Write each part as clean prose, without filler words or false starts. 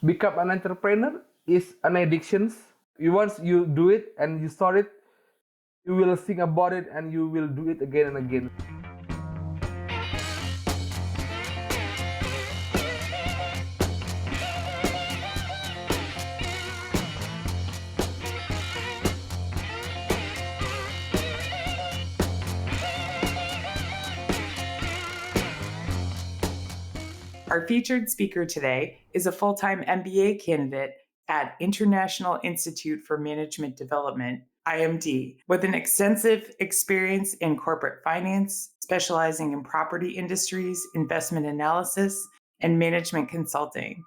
Become an entrepreneur is an addiction. Once you do it and you start it, you will think about it and you will do it again and again. Our featured speaker today is a full-time MBA candidate at International Institute for Management Development, IMD, with an extensive experience in corporate finance, specializing in property industries, investment analysis, and management consulting.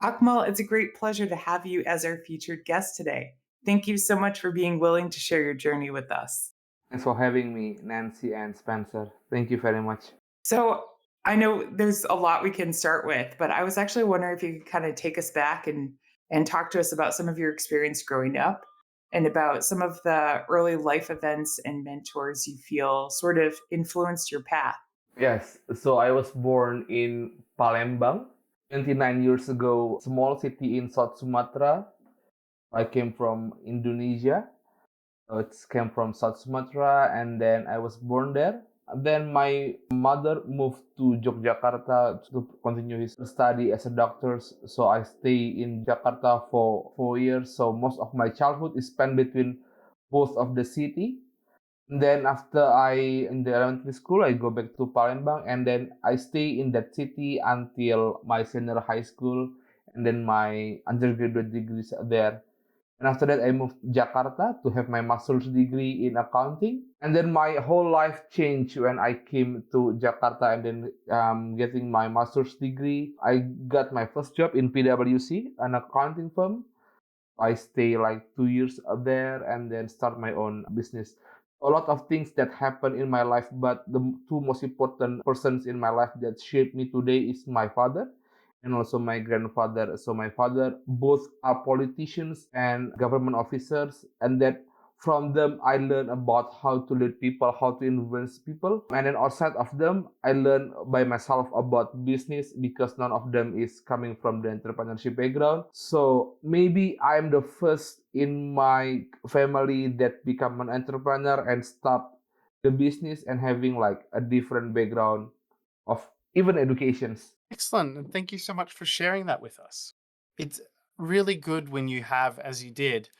Akmal, it's a great pleasure to have you as our featured guest today. Thank you so much for being willing to share your journey with us. Thanks for having me, Nancy and Spencer. Thank you very much. So I know there's a lot we can start with, but I was actually wondering if you could kind of take us back and talk to us about some of your experience growing up and about some of the early life events and mentors you feel sort of influenced your path. Yes, so I was born in Palembang 29 years ago, small city in South Sumatra. I came from Indonesia. It came from South Sumatra, and then I was born there. Then my mother moved to Yogyakarta to continue his study as a doctor. So I stay in Jakarta for 4 years. So most of my childhood is spent between both of the city. And then after I in the elementary school, I go back to Palembang, and then I stay in that city until my senior high school, and then my undergraduate degrees there. And after that, I moved to Jakarta to have my master's degree in accounting. And then my whole life changed when I came to Jakarta and then getting my master's degree. I got my first job in PwC, an accounting firm. I stay like 2 years there and then start my own business. A lot of things that happen in my life, but the two most important persons in my life that shaped me today is my father and also my grandfather. So my father, both are politicians and government officers, and that from them I learned about how to lead people, how to influence people. And then outside of them, I learned by myself about business because none of them is coming from the entrepreneurship background. So maybe I'm the first in my family that become an entrepreneur and start the business and having like a different background of even educations. Excellent. And thank you so much for sharing that with us. It's really good when you have, as you did,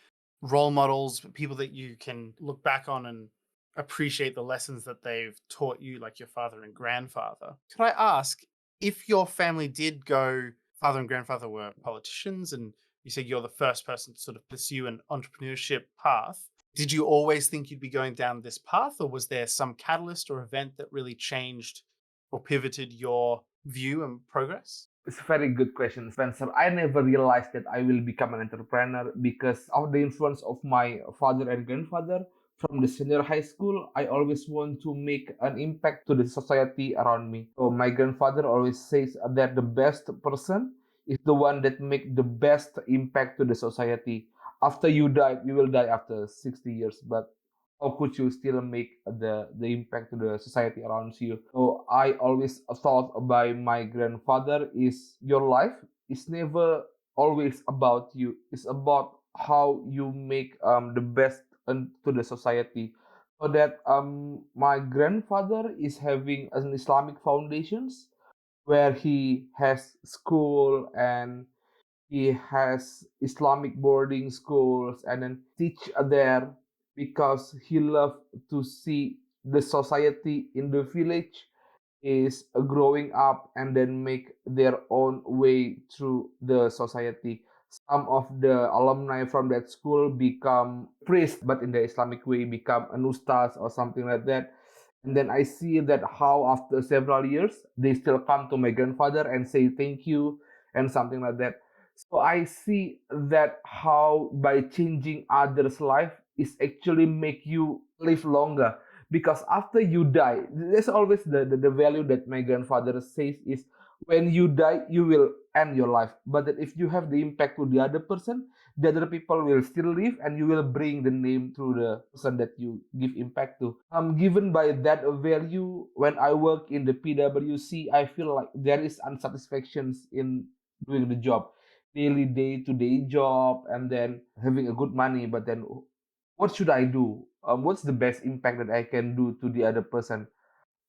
role models, people that you can look back on and appreciate the lessons that they've taught you, like your father and grandfather. Could I ask if your family did go, father and grandfather were politicians, and you said you're the first person to sort of pursue an entrepreneurship path? Did you always think you'd be going down this path, or was there some catalyst or event that really changed or pivoted your view and progress? It's a very good question, Spencer. I never realized that I will become an entrepreneur because of the influence of my father and grandfather. From the senior high school, I always want to make an impact to the society around me. So my grandfather always says that the best person is the one that make the best impact to the society. After you die, you will die after 60 years, but how could you still make the impact to the society around you? So I always thought by my grandfather is your life is never always about you. It's about how you make the best to the society. So that my grandfather is having an Islamic foundations where he has school and he has Islamic boarding schools and then teach there because he loved to see the society in the village is growing up and then make their own way through the society. Some of the alumni from that school become priests, but in the Islamic way, become an ustaz or something like that. And then I see that how after several years, they still come to my grandfather and say thank you and something like that. So I see that how by changing others' life is actually make you live longer because after you die, there's always the value that my grandfather says is when you die you will end your life, but that if you have the impact to the other person, the other people will still live and you will bring the name through the person that you give impact to. Given by that value, when I work in the PwC, I feel like there is unsatisfactions in doing the job daily day-to-day job and then having a good money, but then what should I do? What's the best impact that I can do to the other person?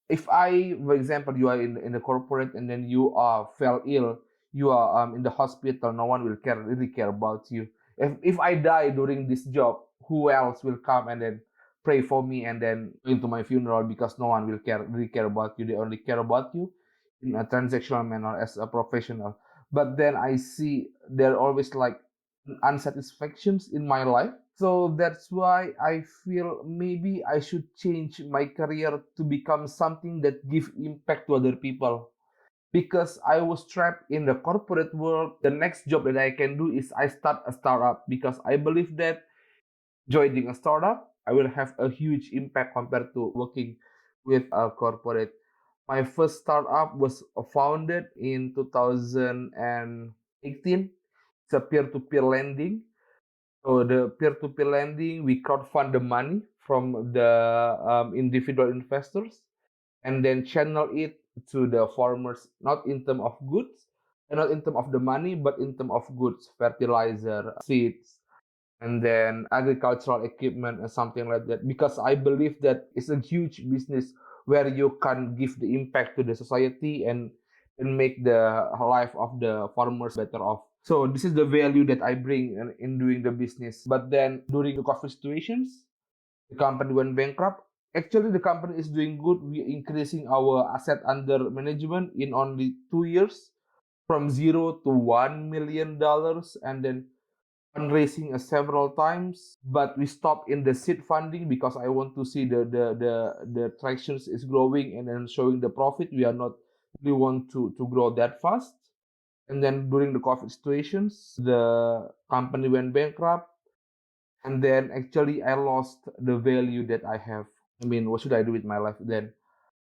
If I, for example, you are in a corporate and then you are fell ill, you are in the hospital, no one will really care about you. If I die during this job, who else will come and then pray for me and then into my funeral, because no one will really care about you. They only care about you in a transactional manner as a professional. But then I see there are always like unsatisfactions in my life. So that's why I feel maybe I should change my career to become something that give impact to other people. Because I was trapped in the corporate world, the next job that I can do is I start a startup, because I believe that joining a startup, I will have a huge impact compared to working with a corporate. My first startup was founded in 2018. It's a peer-to-peer lending. So the peer-to-peer lending, we crowdfund the money from the individual investors and then channel it to the farmers, not in terms of goods, and not in terms of the money, but in terms of goods, fertilizer, seeds, and then agricultural equipment and something like that. Because I believe that it's a huge business where you can give the impact to the society and make the life of the farmers better off. So this is the value that I bring in doing the business. But then during the COVID situations, the company went bankrupt. Actually, the company is doing good. We're increasing our asset under management in only 2 years from zero to $1 million, and then fundraising several times. But we stopped in the seed funding because I want to see the tractions is growing and then showing the profit. We are not we want to grow that fast. And then during the COVID situations, the company went bankrupt. And then actually I lost the value that I have. I mean, what should I do with my life then?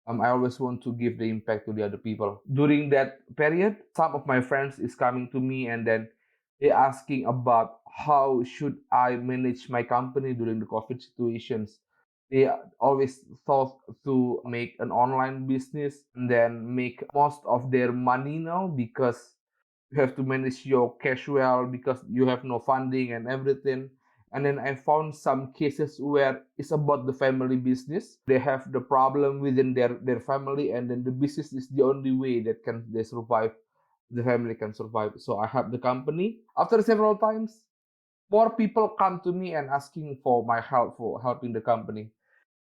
I always want to give the impact to the other people. During that period, some of my friends is coming to me and then they asking about how should I manage my company during the COVID situations. They always thought to make an online business and then make most of their money now, because you have to manage your cash well because you have no funding and everything. And then I found some cases where it's about the family business. They have the problem within their family, and then the business is the only way that can they survive. The family can survive. So I have the company. After several times, more people come to me and asking for my help for helping the company.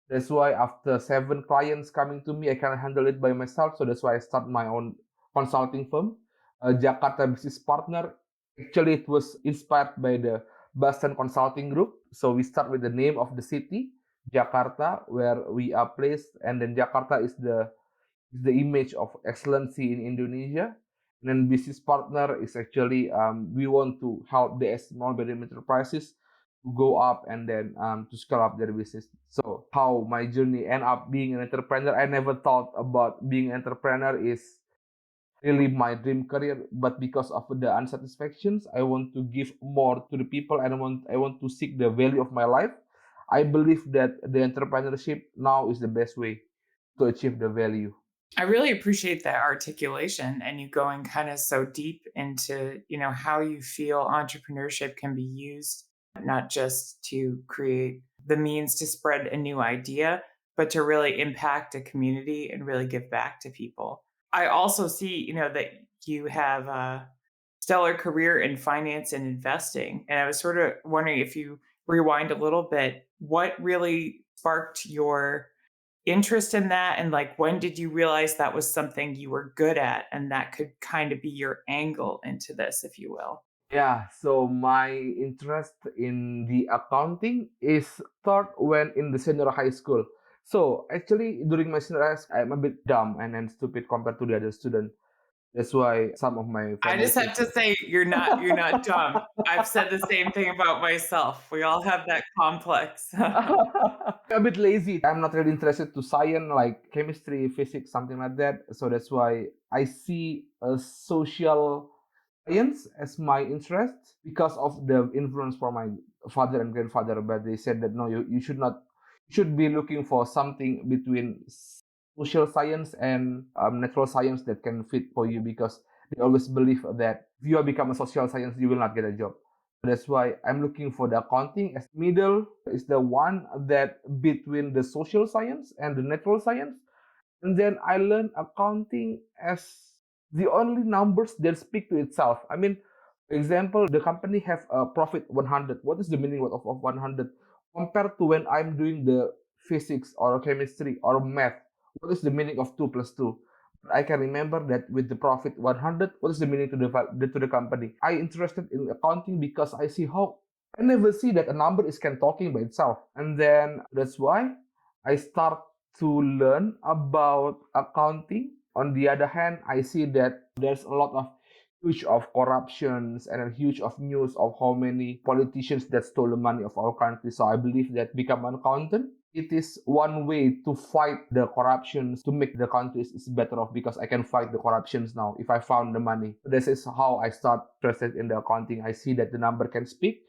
That's why after 7 clients coming to me, I can handle it by myself. So that's why I start my own consulting firm, Jakarta Business Partner. Actually, it was inspired by the Boston Consulting Group. So we start with the name of the city, Jakarta, where we are placed, and then Jakarta is the image of excellency in Indonesia. And then business partner is actually we want to help the small medium enterprises to go up and then to scale up their business. So how my journey end up being an entrepreneur, I never thought about being an entrepreneur is really my dream career, but because of the unsatisfactions, I want to give more to the people, and I want to seek the value of my life. I believe that the entrepreneurship now is the best way to achieve the value. I really appreciate that articulation and you going kind of so deep into, how you feel entrepreneurship can be used not just to create the means to spread a new idea, but to really impact a community and really give back to people. I also see, that you have a stellar career in finance and investing. And I was sort of wondering, if you rewind a little bit, what really sparked your interest in that, and like when did you realize that was something you were good at and that could kind of be your angle into this, if you will? Yeah, so my interest in the accounting is start when in the senior high school. So actually during my senior high school, I'm a bit dumb and stupid compared to the other student. That's why some of my I family just have says to say, you're not dumb. I've said the same thing about myself. We all have that complex. a bit lazy. I'm not really interested to science like chemistry, physics, something like that. So that's why I see a social science as my interest because of the influence from my father and grandfather. But they said that no, you should not, you should be looking for something between social science and natural science that can fit for you, because they always believe that if you become a social science, you will not get a job. That's why I'm looking for the accounting as middle is the one that between the social science and the natural science. And then I learned accounting as the only numbers that speak to itself. I mean, for example, the company have a profit 100. What is the meaning of 100? Compared to when I'm doing the physics or chemistry or math, what is the meaning of 2 plus 2? I can remember that with the profit 100, what is the meaning to the company? I interested in accounting because I see how I never see that a number is can talking by itself. And then that's why I start to learn about accounting. On the other hand, I see that there's a lot of huge of corruptions and a huge of news of how many politicians that stole the money of our country. So I believe that become an accountant, it is one way to fight the corruptions to make the countries is better off because I can fight the corruptions now if I found the money. This is how I start interested in the accounting. I see that the number can speak.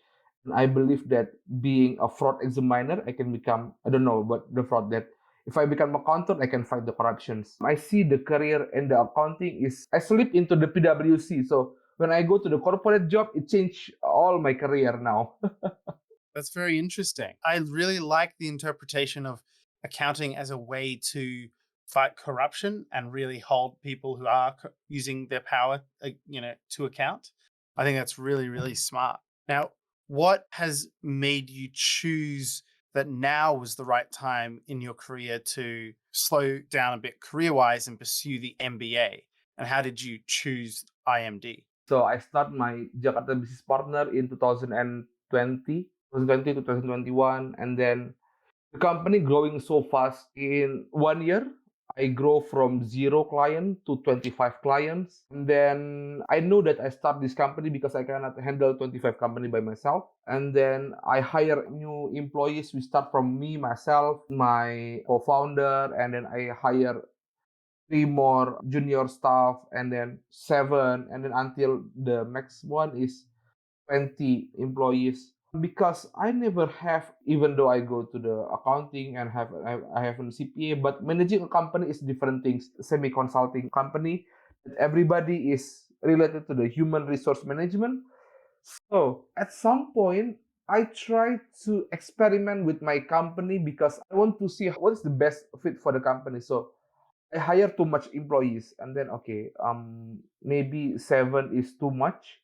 And I believe that being a fraud examiner, I can become, I don't know, but the fraud that if I become accountant, I can fight the corruptions. I see the career in the accounting is, I slip into the PwC. So when I go to the corporate job, it changed all my career now. That's very interesting. I really like the interpretation of accounting as a way to fight corruption and really hold people who are using their power, to account. I think that's really, really smart. Now, what has made you choose that now was the right time in your career to slow down a bit career-wise and pursue the MBA? And how did you choose IMD? So I start my Jakarta Business Partner in 2020, 2021, and then the company growing so fast in 1 year. I grow from 0 client to 25 clients. And then I know that I start this company because I cannot handle 25 company by myself. And then I hire new employees. We start from me, myself, my co-founder, and then I hire 3 more junior staff, and then 7, and then until the next one is 20 employees. Because I never have, even though I go to the accounting and I have a CPA, but managing a company is different things. Semi consulting company that everybody is related to the human resource management. So at some point, I try to experiment with my company because I want to see what is the best fit for the company. So I hire too much employees, and then okay, maybe 7 is too much.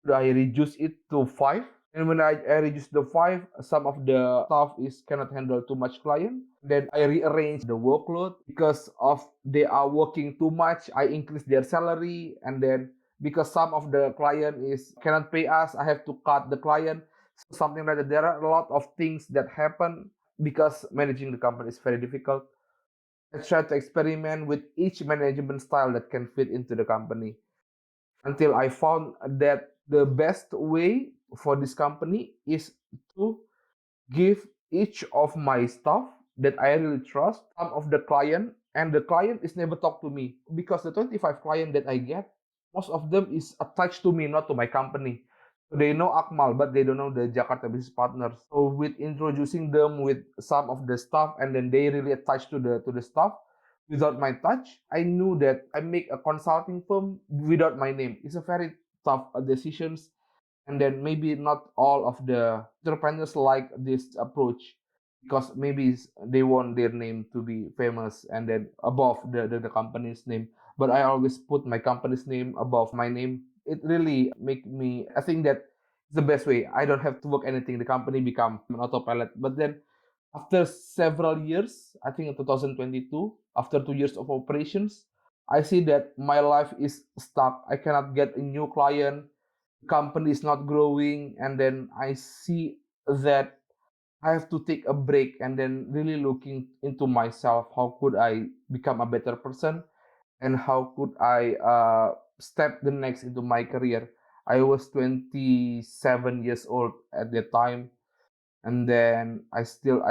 I reduce it to 5. And when I reduce the 5, some of the staff is cannot handle too much client. Then I rearrange the workload because of they are working too much. I increase their salary, and then because some of the client is cannot pay us, I have to cut the client. So something like that. There are a lot of things that happen because managing the company is very difficult. I try to experiment with each management style that can fit into the company until I found that the best way for this company is to give each of my staff that I really trust some of the client, and the client is never talk to me because the 25 client that I get, most of them is attached to me, not to my company. They know Akmal, but they don't know the Jakarta Business Partner. So with introducing them with some of the staff, and then they really attached to the staff without my touch, I knew that I make a consulting firm without my name. It's a very tough decisions, and then maybe not all of the entrepreneurs like this approach because maybe they want their name to be famous and then above the company's name, but I always put my company's name above my name. It really make me, I think that it's the best way. I don't have to work anything, the company become an autopilot. But then after several years, I think in 2022, after 2 years of operations, I see that my life is stuck. I cannot get a new client, company is not growing, and then I see that I have to take a break and then really looking into myself. How could I become a better person, and how could I step the next into my career? I was 27 years old at that time, and then I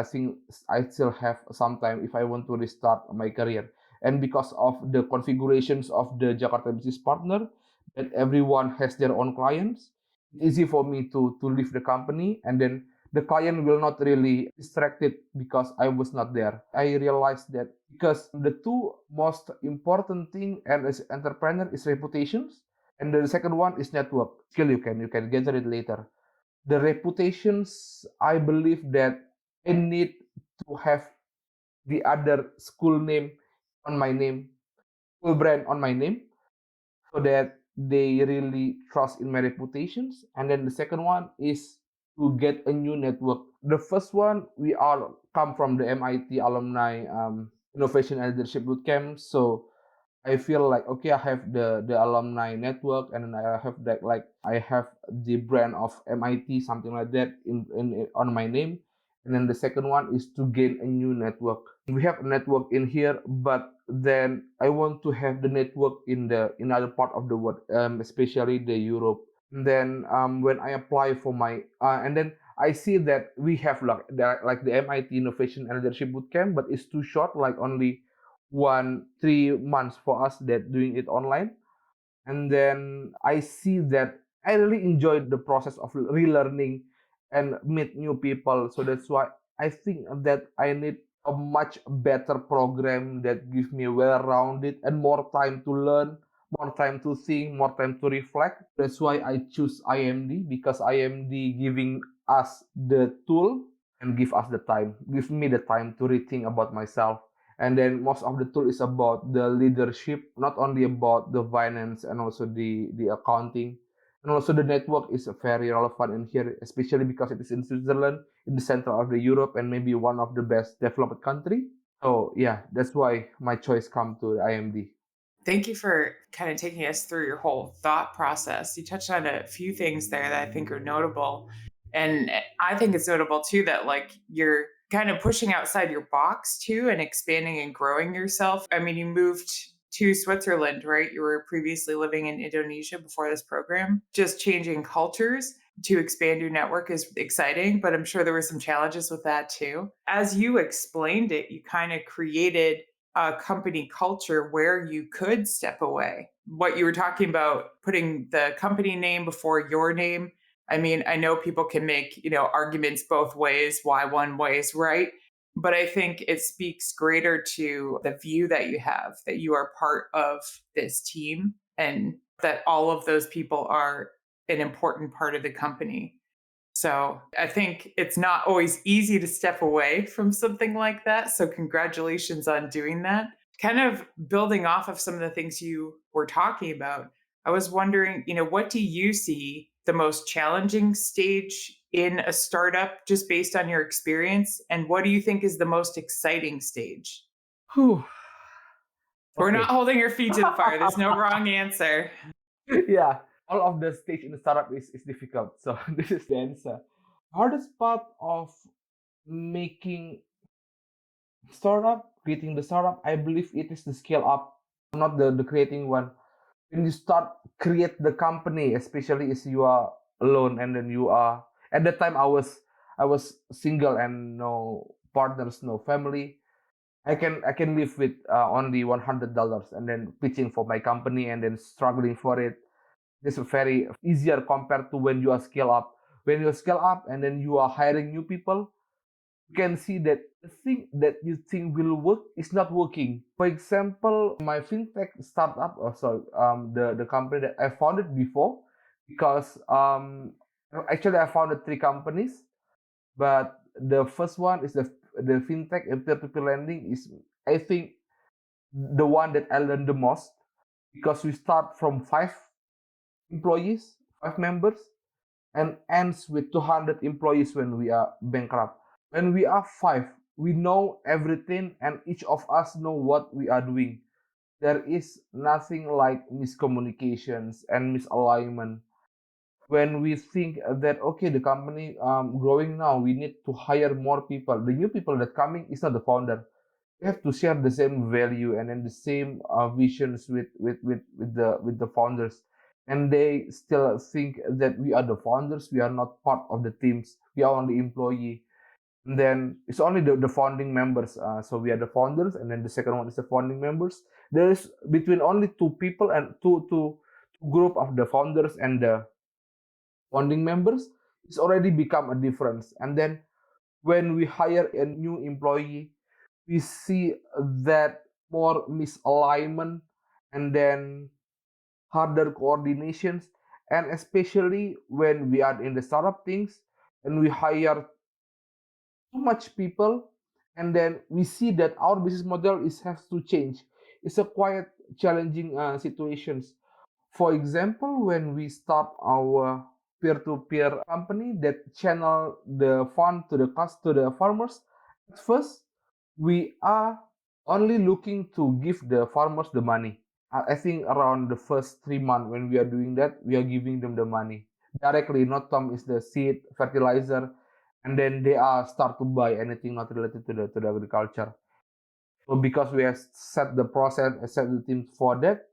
think I still have some time if I want to restart my career. And because of the configurations of the Jakarta Business Partner, that everyone has their own clients, it's easy for me to leave the company and then the client will not really distracted because I was not there. I realized that because the two most important thing and as entrepreneur is reputations, and the second one is network skill. You can gather it later. The reputations, I believe that I need to have the other school name on my name, school brand on my name, so that they really trust in my reputations. And then the second one is to get a new network. The first one, we all come from the MIT alumni innovation and leadership bootcamp. So I feel like okay, I have the alumni network, and then I have that, like I have the brand of MIT, something like that in on my name. And then the second one is to gain a new network. We have a network in here, but then I want to have the network in other part of the world, especially the Europe. And then when I apply for my and then I see that we have like the MIT Innovation and Leadership Bootcamp, but it's too short, like only 3 months for us that doing it online. And then I see that I really enjoyed the process of relearning and meet new people. So that's why I think that I need a much better program that gives me well-rounded and more time to learn, more time to think, more time to reflect. That's why I choose IMD, because IMD giving us the tool and give me the time to rethink about myself. And then most of the tool is about the leadership, not only about the finance and also the accounting. And also the network is very relevant in here, especially because it is in Switzerland, in the center of the Europe, and maybe one of the best developed country. So yeah, that's why my choice come to IMD. Thank you for kind of taking us through your whole thought process. You touched on a few things there that I think are notable. And I think it's notable too that like you're kind of pushing outside your box too and expanding and growing yourself. I mean, you moved to Switzerland, right? You were previously living in Indonesia before this program. Just changing cultures to expand your network is exciting, but I'm sure there were some challenges with that too. As you explained it, you kind of created a company culture where you could step away. What you were talking about, putting the company name before your name. I mean, I know people can make, arguments both ways, why one way is right. But I think it speaks greater to the view that you have, that you are part of this team and that all of those people are an important part of the company. So I think it's not always easy to step away from something like that. So congratulations on doing that. Kind of building off of some of the things you were talking about, I was wondering, what do you see the most challenging stage in a startup just based on your experience? And what do you think is the most exciting stage? Whew. We're not Okay. holding your feet to the fire. There's no wrong answer. Yeah, all of the stage in the startup is difficult. So this is the answer. Hardest part of making startup, creating the startup, I believe it is the scale up, not the creating one. When you start create the company, especially if you are alone, and then you are at that time I was single and no partners, no family. I can live with only $100 and then pitching for my company and then struggling for it. This is very easier compared to when you are scale up. When you scale up and then you are hiring new people, you can see that the thing that you think will work is not working. For example, my fintech startup, the company that I founded before, because actually I founded three companies, but the first one is the fintech and peer-to-peer lending is, I think, the one that I learned the most, because we start from 5 employees, 5 members, and ends with 200 employees when we are bankrupt. When we are 5, we know everything and each of us know what we are doing. There is nothing like miscommunications and misalignment. When we think that okay, the company growing now, we need to hire more people. The new people that coming is not the founder. We have to share the same value and then the same visions with the founders, and they still think that we are the founders, we are not part of the teams, we are only employee. And then it's only the founding members, so we are the founders, and then the second one is the founding members. There is between only two people and two group of the founders and the founding members. it's already become a difference. And then when we hire a new employee, we see that more misalignment and then harder coordinations, and especially when we are in the startup things and we hire too much people, and then we see that our business model is has to change. It's a quite challenging situations. For example, when we start our peer-to-peer company that channel the fund to the cost to the farmers, at first we are only looking to give the farmers the money. I think around the first 3 months when we are doing that, we are giving them the money directly. Not Tom is the seed, fertilizer, and then they are start to buy anything not related to the agriculture. So because we have set the process, set the team for that,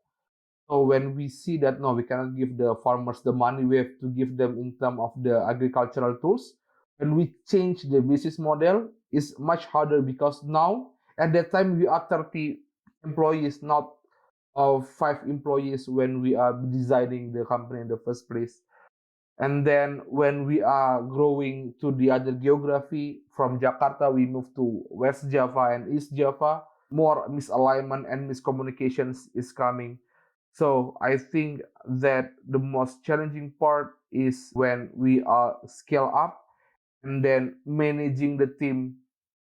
so when we see that no, we cannot give the farmers the money, we have to give them in terms of the agricultural tools. When we change the business model, it's much harder because now at that time we are 30 employees, not of 5 employees when we are designing the company in the first place. And then when we are growing to the other geography, from Jakarta, we move to West Java and East Java. More misalignment and miscommunications is coming. So I think that the most challenging part is when we are scale up and then managing the team.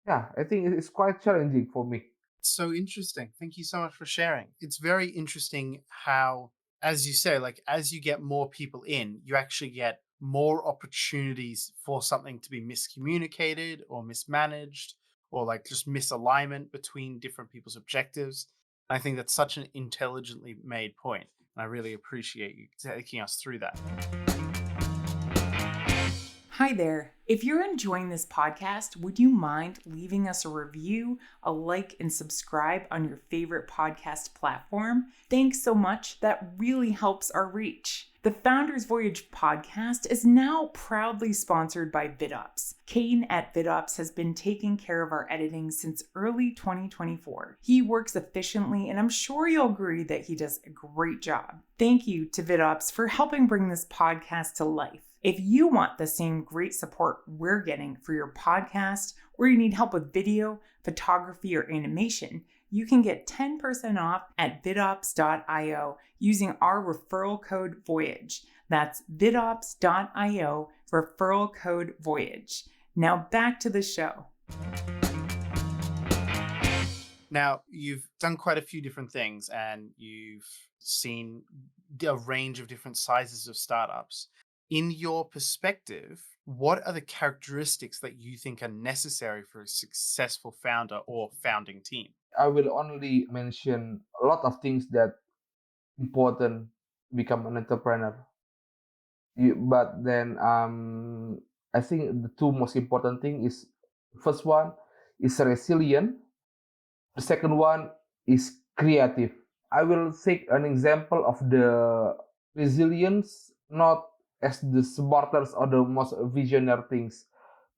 Yeah, I think it's quite challenging for me. So interesting. Thank you so much for sharing. It's very interesting how, as you say, like as you get more people in, you actually get more opportunities for something to be miscommunicated or mismanaged or like just misalignment between different people's objectives. I think that's such an intelligently made point, and I really appreciate you taking us through that. Hi there. If you're enjoying this podcast, would you mind leaving us a review, a like, and subscribe on your favorite podcast platform? Thanks so much. That really helps our reach. The Founders Voyage podcast is now proudly sponsored by VidOps. Kane at VidOps has been taking care of our editing since early 2024. He works efficiently, and I'm sure you'll agree that he does a great job. Thank you to VidOps for helping bring this podcast to life. If you want the same great support we're getting for your podcast, or you need help with video, photography, or animation, you can get 10% off at vidops.io using our referral code Voyage. That's vidops.io, referral code Voyage. Now back to the show. Now, you've done quite a few different things and you've seen a range of different sizes of startups. In your perspective, what are the characteristics that you think are necessary for a successful founder or founding team? I will only mention a lot of things that important to become an entrepreneur. But then I think the two most important thing is, first one is resilient. The second one is creative. I will take an example of the resilience, not as the smartest or the most visionary things,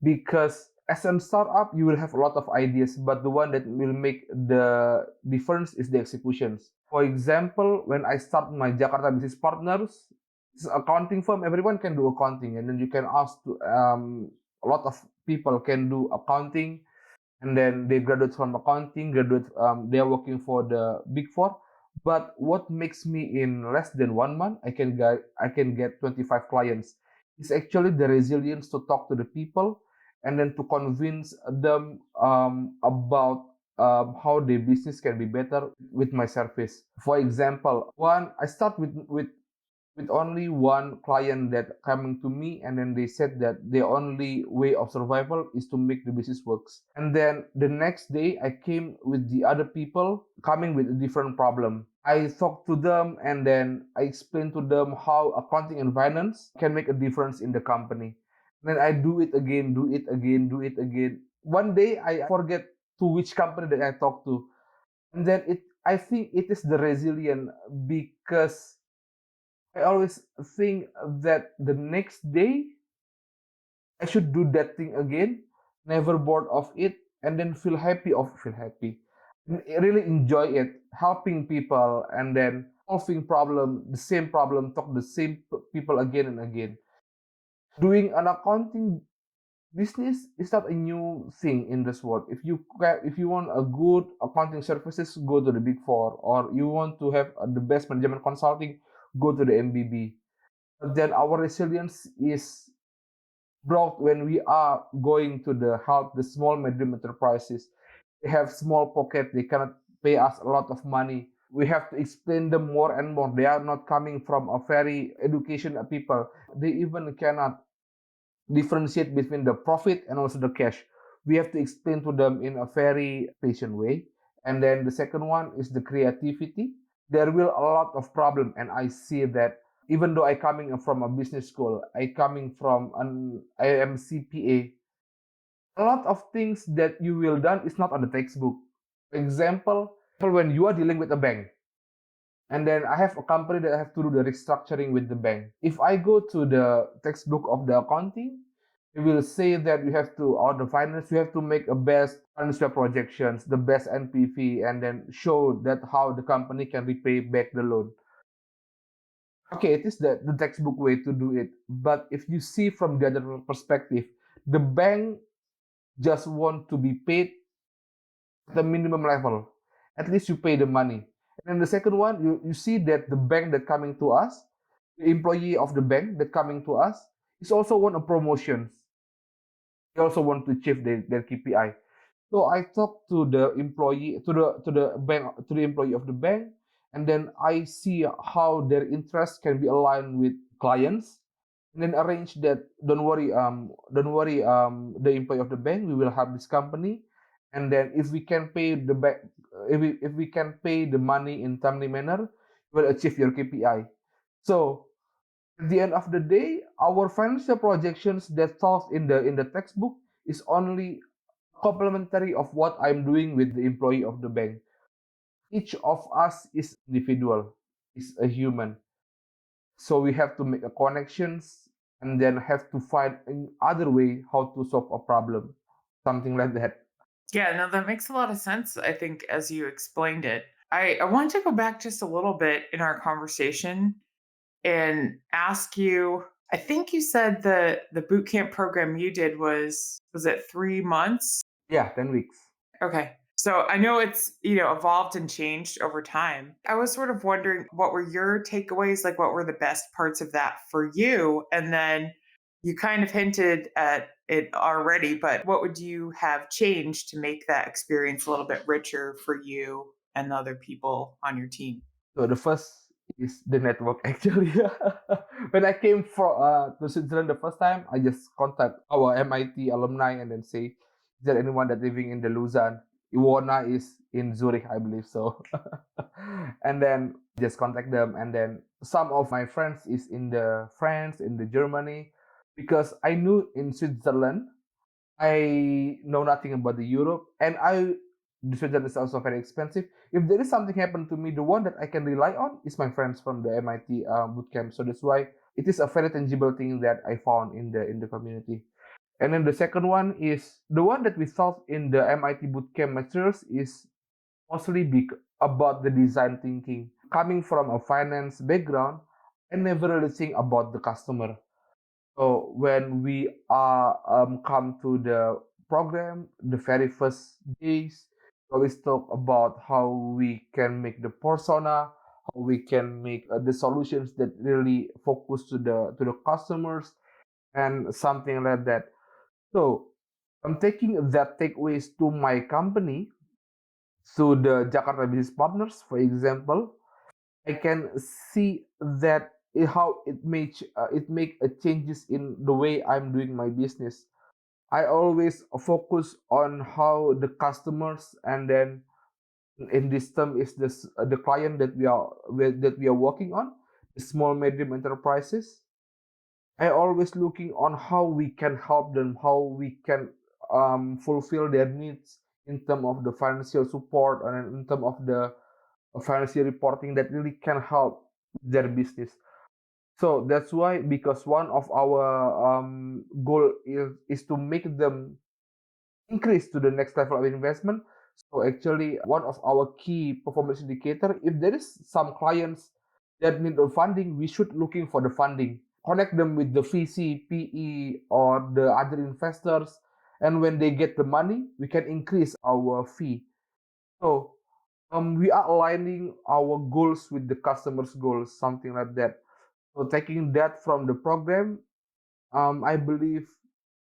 because as a startup you will have a lot of ideas, but the one that will make the difference is the executions. For example, when I start my Jakarta Business Partners, it's an accounting firm. Everyone can do accounting, and then you can ask to a lot of people can do accounting, and then they graduate from accounting, they are working for the big four. But what makes me in less than 1 month, I can get 25 clients. It's actually the resilience to talk to the people and then to convince them about how their business can be better with my service. For example, one I start with only one client that coming to me, and then they said that the only way of survival is to make the business works. And then the next day I came with the other people coming with a different problem. I talked to them and then I explained to them how accounting and finance can make a difference in the company. Then I do it again, do it again, do it again. One day I forget to which company that I talked to, and then I think it is the resilient, because I always think that the next day I should do that thing again, never bored of it, and then feel happy, and really enjoy it, helping people, and then solving problem, the same problem, talk the same people again and again. Doing an accounting business is not a new thing in this world. If you want a good accounting services, go to the Big Four, or you want to have the best management consulting, go to the MBB. But then our resilience is brought when we are going to the help the small medium enterprises. They have small pocket. They cannot pay us a lot of money. We have to explain them more and more. They are not coming from a very education people. They even cannot differentiate between the profit and also the cash. We have to explain to them in a very patient way. And then the second one is the creativity. There will a lot of problem, and I see that even though I coming from a business school, I coming from an I am CPA. A lot of things that you will done is not on the textbook. For example, when you are dealing with a bank, and then I have a company that I have to do the restructuring with the bank. If I go to the textbook of the accounting, it will say that you have to, or the finance, you have to make a best financial projections, the best NPV, and then show that how the company can repay back the loan. Okay, it is the textbook way to do it. But if you see from the other perspective, the bank just want to be paid the minimum level. At least you pay the money. And then the second one, you see that the bank that coming to us, the employee of the bank that coming to us, is also want a promotions. They also want to achieve their KPI. So I talked to the employee, to the bank, to the employee of the bank, and then I see how their interests can be aligned with clients, and then arrange that. Don't worry, the employee of the bank, we will have this company, and then if we can pay the bank, if we can pay the money in timely manner, we will achieve your KPI. So at the end of the day, our financial projections that taught in the textbook is only complementary of what I'm doing with the employee of the bank. Each of us is individual, is a human. So we have to make a connections and then have to find another way how to solve a problem. Something like that. Yeah, no, that makes a lot of sense, I think, as you explained it. I want to go back just a little bit in our conversation and ask you, I think you said the boot camp program you did was it 3 months? Yeah, 10 weeks. Okay. So I know it's, evolved and changed over time. I was sort of wondering, what were your takeaways? Like, what were the best parts of that for you? And then you kind of hinted at it already, but what would you have changed to make that experience a little bit richer for you and the other people on your team? So the first is the network actually. When I came to Switzerland the first time, I just contact our MIT alumni and then say, is there anyone that living in the Lausanne? Iwona is in Zurich, I believe so. And then just contact them. And then some of my friends is in the France, in the Germany, because I knew in Switzerland I know nothing about the Europe, and the Switzerland is also very expensive. If there is something happen to me, the one that I can rely on is my friends from the MIT bootcamp. So that's why it is a very tangible thing that I found in the community. And then the second one is the one that we solved in the MIT bootcamp materials is mostly about the design thinking. Coming from a finance background, I never really think about the customer. So when we are come to the program, the very first days, we always talk about how we can make the persona, how we can make the solutions that really focus to the customers and something like that. So I'm taking that takeaways to my company, to the Jakarta Business Partners, for example. I can see that how it make a changes in the way I'm doing my business. I always focus on how the customers, and then in this term is the client that we are working on, the small medium enterprises. I always looking on how we can help them, how we can fulfill their needs in terms of the financial support and in terms of the financial reporting that really can help their business. So that's why, because one of our goal is to make them increase to the next level of investment. So actually, one of our key performance indicator, if there is some clients that need the funding, we should looking for the funding. connect them with the VC, PE, or the other investors. And when they get the money, we can increase our fee. So we are aligning our goals with the customer's goals, something like that. So taking that from the program, I believe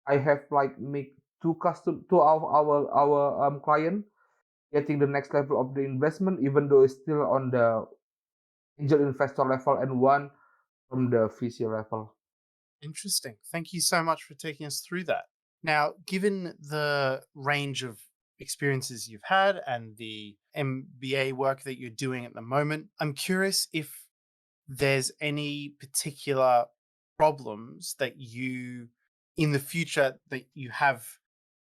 I have like make two of our client getting the next level of the investment, even though it's still on the angel investor level and one from the VC level. Interesting. Thank you so much for taking us through that. Now, given the range of experiences you've had and the MBA work that you're doing at the moment, I'm curious if there's any particular problems that you in the future that you have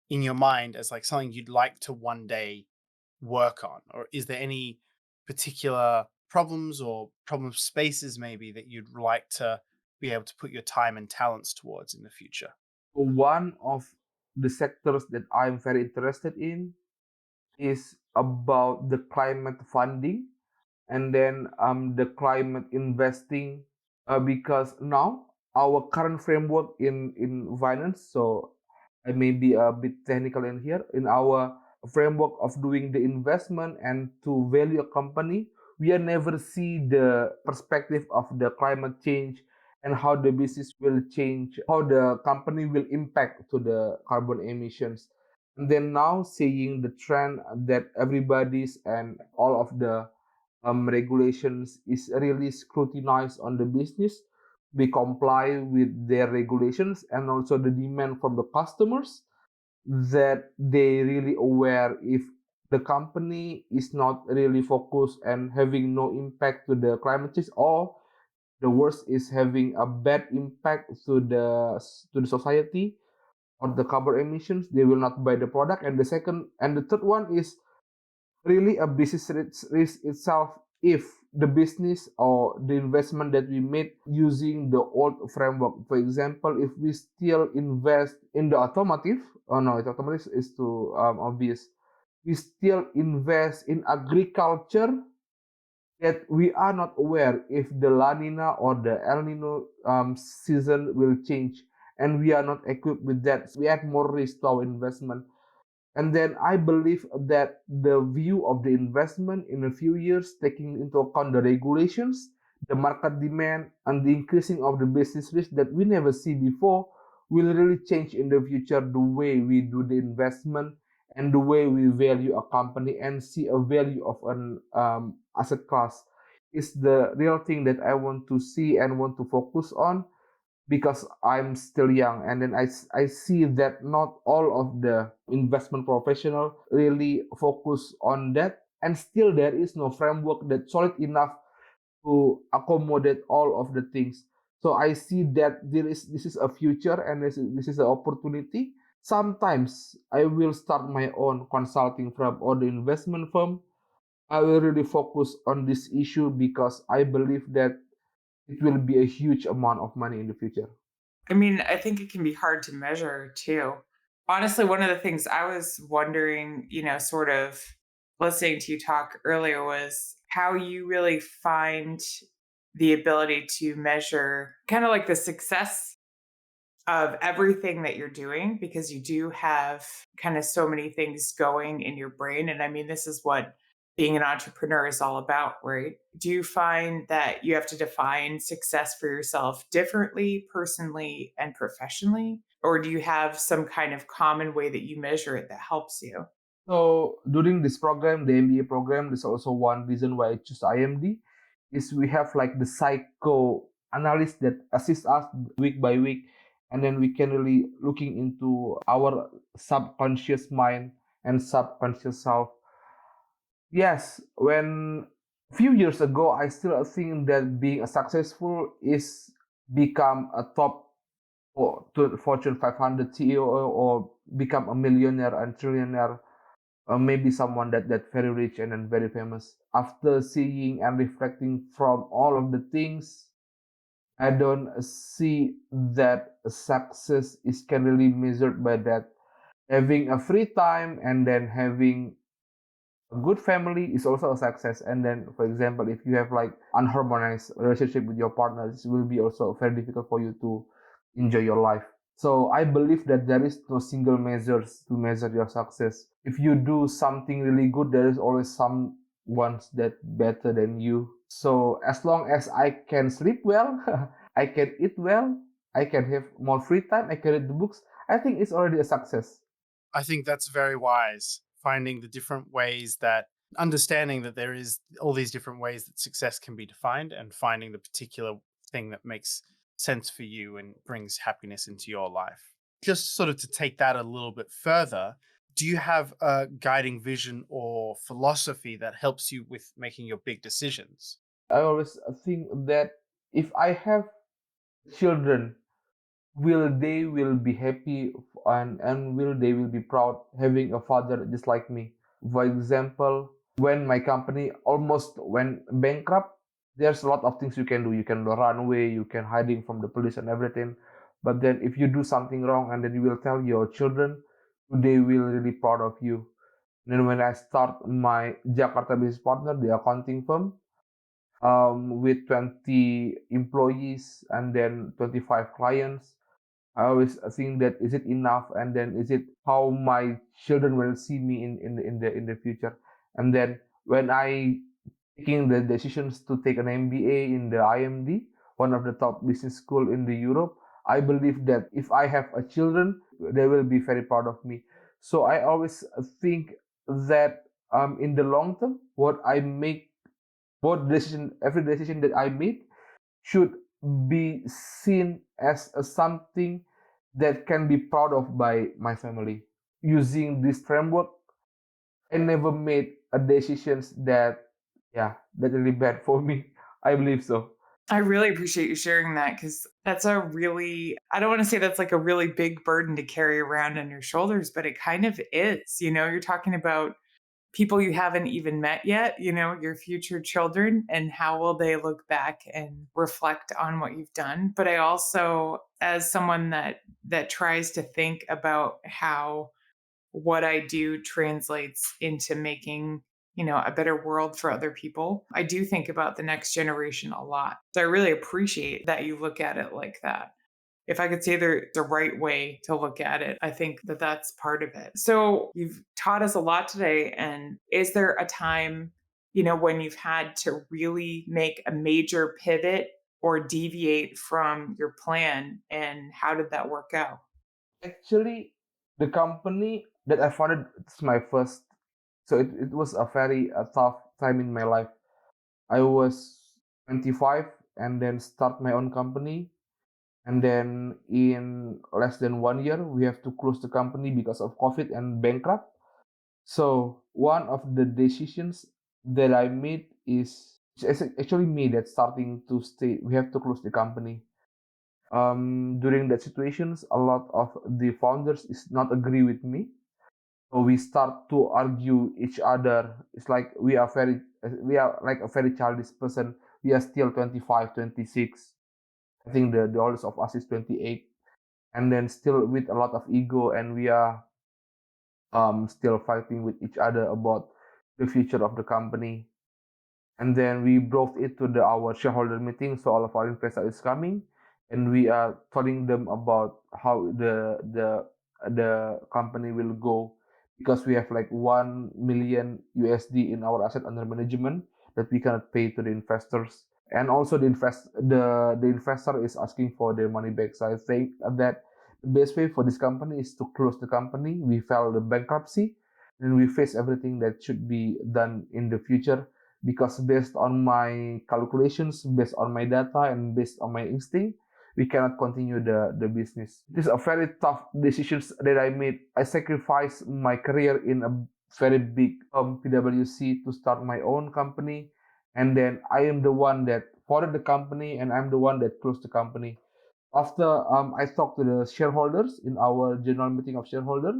in your mind as like something you'd like to one day work on, or is there any particular problems or problem spaces maybe that you'd like to be able to put your time and talents towards in the future? One of the sectors that I'm very interested in is about the climate funding and then the climate investing, because now our current framework in finance, so I may be a bit technical in here, in our framework of doing the investment and to value a company, we are never see the perspective of the climate change and how the business will change, how the company will impact to the carbon emissions. And then now seeing the trend that everybody's and all of the regulations is really scrutinized on the business. We comply with their regulations and also the demand from the customers that they really aware if the company is not really focused and having no impact to the climate change, or the worst is having a bad impact to the society or the carbon emissions, they will not buy the product. And the third one is really a business risk itself if the business or the investment that we made using the old framework. For example, if we still invest in the automotive, oh no, it's automotive is too obvious. We still invest in agriculture that we are not aware if the La Nina or the El Nino season will change, and we are not equipped with that. We add more risk to our investment. And then I believe that the view of the investment in a few years, taking into account the regulations, the market demand, and the increasing of the business risk that we never see before, will really change in the future the way we do the investment and the way we value a company and see a value of an asset class. Is the real thing that I want to see and want to focus on, because I'm still young, and then I see that not all of the investment professional really focus on that, and still there is no framework that solid enough to accommodate all of the things. So I see that this is a future, and this is an opportunity. Sometimes I will start my own consulting firm or the investment firm. I will really focus on this issue because I believe that it will be a huge amount of money in the future. I mean, I think it can be hard to measure too. Honestly, one of the things I was wondering, sort of listening to you talk earlier was how you really find the ability to measure kind of like the success of everything that you're doing, because you do have kind of so many things going in your brain. And I mean, this is what being an entrepreneur is all about, right? Do you find that you have to define success for yourself differently, personally and professionally? Or do you have some kind of common way that you measure it that helps you? So during this program, the MBA program, there's also one reason why I choose IMD is we have like the psycho analyst that assists us week by week, and then we can really looking into our subconscious mind and subconscious self. Yes, when a few years ago, I still think that being a successful is become a top or to Fortune 500 CEO or become a millionaire and trillionaire, maybe someone that very rich and then very famous. After seeing and reflecting from all of the things, I don't see that success is can really measured by that. Having a free time and then having A good family is also a success. And then, for example, if you have like unharmonized relationship with your partner, it will be also very difficult for you to enjoy your life. So I believe that there is no single measures to measure your success. If you do something really good, there is always someone that better than you. So as long as I can sleep well, I can eat well, I can have more free time, I can read the books, I think it's already a success. I think that's very wise, finding the different ways that understanding that there is all these different ways that success can be defined and finding the particular thing that makes sense for you and brings happiness into your life. Just sort of to take that a little bit further, do you have a guiding vision or philosophy that helps you with making your big decisions? I always think that if I have children, will be happy, and will they will be proud having a father just like me. For example, when my company almost went bankrupt, there's a lot of things you can do. You can run away, you can hiding from the police and everything. But then if you do something wrong and then you will tell your children, they will really proud of you. And then when I start my Jakarta Business Partner, the accounting firm, with 20 employees and then 25 clients, I always think that is it enough, and then is it how my children will see me in the future. And then when I taking the decisions to take an MBA in the IMD, one of the top business school in the Europe, I believe that if I have a children, they will be very proud of me. So I always think that in the long term, every decision that I make should be seen as something that can be proud of by my family. Using this framework, I never made a decisions that really bad for me. I believe so. I really appreciate you sharing that because that's a really, I don't want to say that's like a really big burden to carry around on your shoulders, but it kind of is. You're talking about people you haven't even met yet, your future children, and how will they look back and reflect on what you've done. But I also, as someone that tries to think about how what I do translates into making, a better world for other people, I do think about the next generation a lot. So I really appreciate that you look at it like that. If I could say there's a right way to look at it, I think that that's part of it. So you've taught us a lot today. And is there a time, when you've had to really make a major pivot or deviate from your plan? And how did that work out? Actually, the company that I founded, it's my first, so it was a very tough time in my life. I was 25 and then start my own company. And then in less than 1 year, we have to close the company because of COVID and bankrupt. So one of the decisions that I made is it's actually me that's starting to stay. We have to close the company. During that situations, a lot of the founders is not agree with me. So we start to argue each other. It's like we are like a very childish person. We are still 25, 26. I think the oldest of us is 28, and then still with a lot of ego, and we are still fighting with each other about the future of the company. And then we brought it to our shareholder meeting, so all of our investors is coming, and we are telling them about how the company will go, because we have like 1 million USD in our asset under management that we cannot pay to the investors. And also the investor is asking for their money back. So I think that the best way for this company is to close the company. We file the bankruptcy, and we face everything that should be done in the future, because based on my calculations, based on my data, and based on my instinct, we cannot continue the business. It is a very tough decisions that I made. I sacrificed my career in a very big PwC to start my own company, and then I am the one that founded the company, and I'm the one that closed the company. After I talked to the shareholders in our general meeting of shareholders,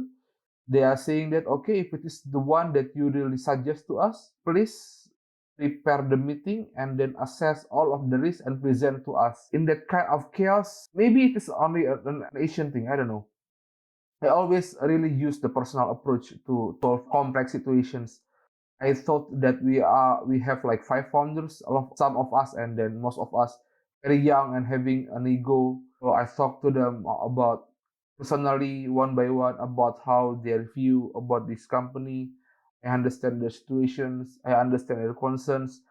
they are saying that okay, if it is the one that you really suggest to us, please prepare the meeting and then assess all of the risks and present to us. In that kind of chaos, maybe it is only an Asian thing, I don't know. I always really use the personal approach to solve complex situations. I thought that we have like five founders, some of us, and then most of us very young and having an ego. So I talked to them about personally one by one about how their view about this company. I understand their situations. I understand their concerns.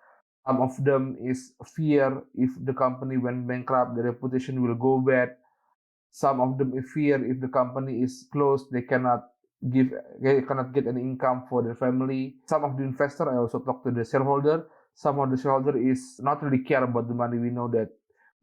Some of them is fear if the company went bankrupt, the reputation will go bad. Some of them fear if the company is closed, give they cannot get any income for their family. Some of the investor, I also talk to the shareholder. Some of the shareholder is not really care about the money. We know that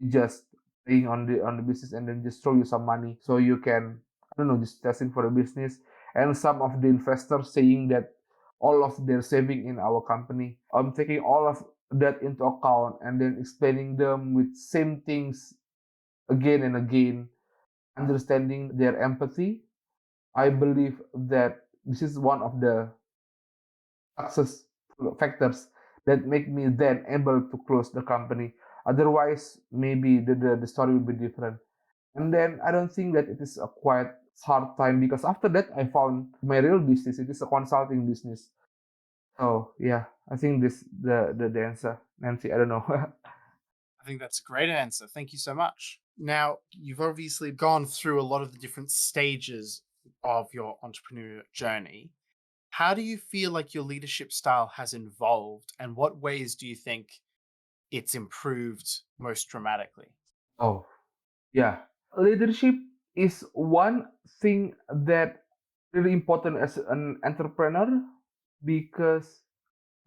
just paying on the business and then just throw you some money so you can, I don't know, just testing for a business. And some of the investors saying that all of their saving in our company. I'm taking all of that into account and then explaining them with same things again and again, understanding their empathy. I believe that this is one of the success factors that make me then able to close the company. Otherwise, maybe the story will be different. And then I don't think that it is a quite hard time because after that I found my real business. It is a consulting business. So yeah, I think this the answer, Nancy. I don't know. I think that's a great answer. Thank you so much. Now, you've obviously gone through a lot of the different stages of your entrepreneurial journey. How do you feel like your leadership style has evolved, and what ways do you think it's improved most dramatically? Oh yeah, leadership is one thing that really important as an entrepreneur because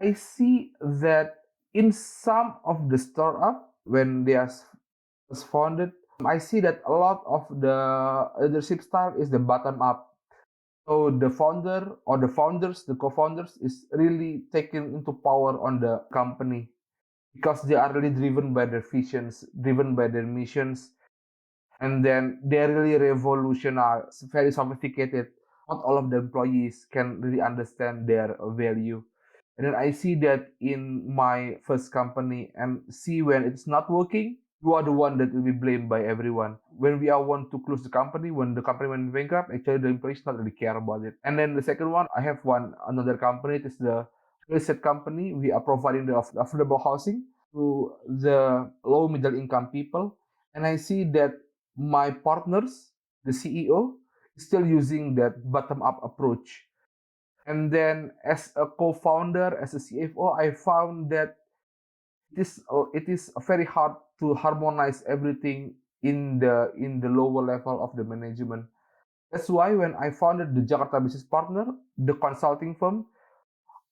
I see that in some of the startup when they are was founded, I see that a lot of the leadership style is the bottom up. So the founder or the founders, the co-founders is really taking into power on the company because they are really driven by their visions, driven by their missions, and then they're really revolutionary, very sophisticated. Not all of the employees can really understand their value. And then I see that in my first company and see when it's not working, you are the one that will be blamed by everyone. When we are want to close the company, when the company went bankrupt, actually the employees not really care about it. And then the second one, I have another company. It is the real estate company. We are providing the affordable housing to the low middle income people. And I see that my partners, the CEO, is still using that bottom up approach. And then as a co-founder, as a CFO, I found that it is very hard to harmonize everything in the lower level of the management. That's why when I founded the Jakarta Business Partner, the consulting firm,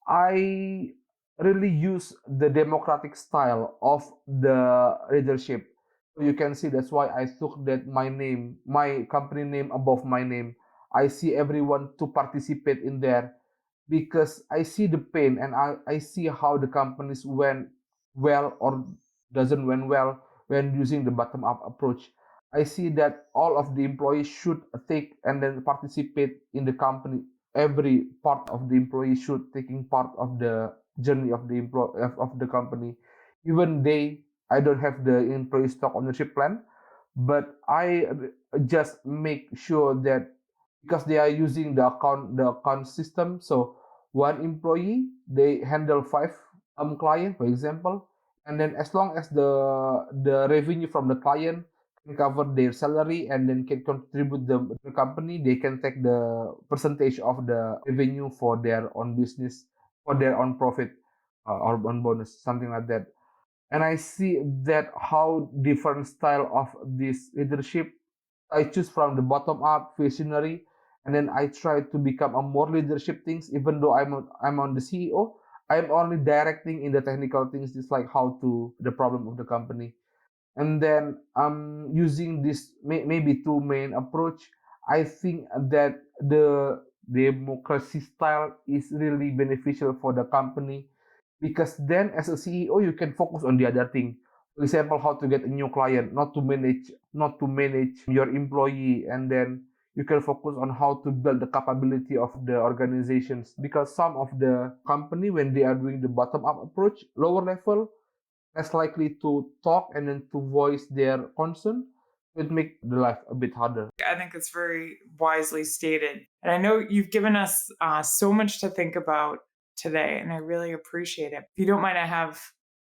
I really use the democratic style of the leadership. So you can see that's why I took that my name, my company name above my name. I see everyone to participate in there because I see the pain and I see how the companies went well or doesn't went well when using the bottom up approach. I see that all of the employees should take and then participate in the company. Every part of the employee should taking part of the journey of the company. Even I don't have the employee stock ownership plan, but I just make sure that because they are using the account system, so one employee they handle five client, for example, and then as long as the revenue from the client can cover their salary and then can contribute the company, they can take the percentage of the revenue for their own business, for their own profit, or on bonus, something like that. And I see that how different style of this leadership. I choose from the bottom up visionary, and then I try to become a more leadership things. Even though I'm on the CEO, I'm only directing in the technical things, just like how to the problem of the company. And then using this maybe two main approach. I think that the democracy style is really beneficial for the company because then as a CEO you can focus on the other thing. For example, how to get a new client, not to manage your employee, and then you can focus on how to build the capability of the organizations because some of the company when they are doing the bottom up approach, lower level, less likely to talk and then to voice their concern. It make the life a bit harder. I think it's very wisely stated. And I know you've given us so much to think about today, and I really appreciate it. If you don't mind, I have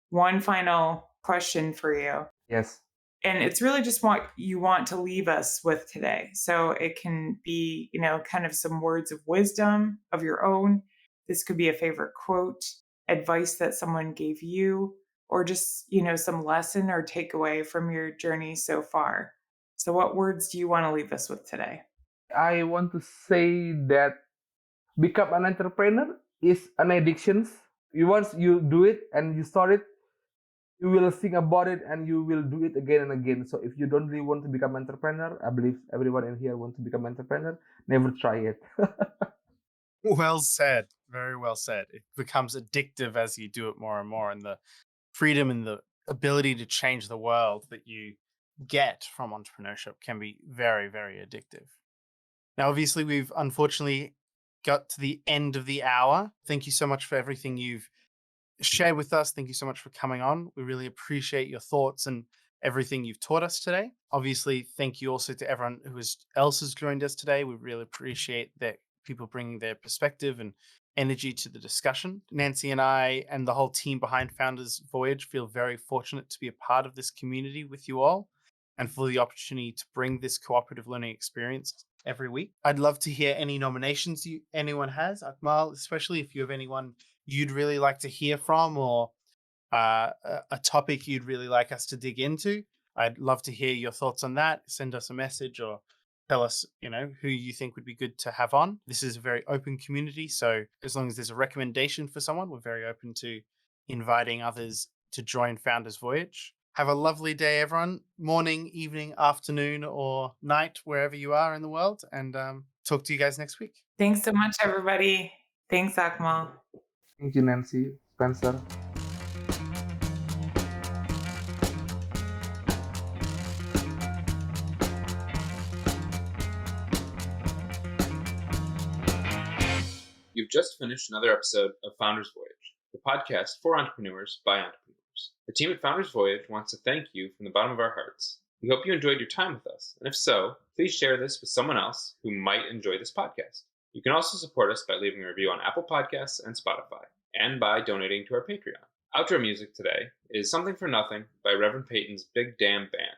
one final question for you. Yes. And it's really just what you want to leave us with today. So it can be, kind of some words of wisdom of your own. This could be a favorite quote, advice that someone gave you, or just, some lesson or takeaway from your journey so far. So what words do you want to leave us with today? I want to say that become an entrepreneur is an addiction. Once you do it and you start it, you will think about it and you will do it again and again. So if you don't really want to become an entrepreneur, I believe everyone in here wants to become an entrepreneur, never try it. Well said. Very well said. It becomes addictive as you do it more and more, and the freedom and the ability to change the world that you get from entrepreneurship can be very, very addictive. Now, obviously, we've unfortunately got to the end of the hour. Thank you so much for everything you've shared with us. Thank you so much for coming on. We really appreciate your thoughts and everything you've taught us today. Obviously, thank you also to everyone else has joined us today. We really appreciate that people bringing their perspective and energy to the discussion. Nancy and I and the whole team behind Founders Voyage feel very fortunate to be a part of this community with you all and for the opportunity to bring this cooperative learning experience every week. I'd love to hear any nominations anyone has, Akmal, especially if you have anyone you'd really like to hear from, or a topic you'd really like us to dig into. I'd love to hear your thoughts on that. Send us a message or tell us, who you think would be good to have on. This is a very open community, so as long as there's a recommendation for someone, we're very open to inviting others to join Founders Voyage. Have a lovely day, everyone. Morning, evening, afternoon, or night, wherever you are in the world. And talk to you guys next week. Thanks so much, everybody. Thanks, Akmal. Thank you, Nancy, Spencer. You've just finished another episode of Founders Voyage, the podcast for entrepreneurs by entrepreneurs. The team at Founders Voyage wants to thank you from the bottom of our hearts. We hope you enjoyed your time with us, and if so, please share this with someone else who might enjoy this podcast. You can also support us by leaving a review on Apple Podcasts and Spotify, and by donating to our Patreon. Outro music today is Something for Nothing by Reverend Peyton's Big Damn Band.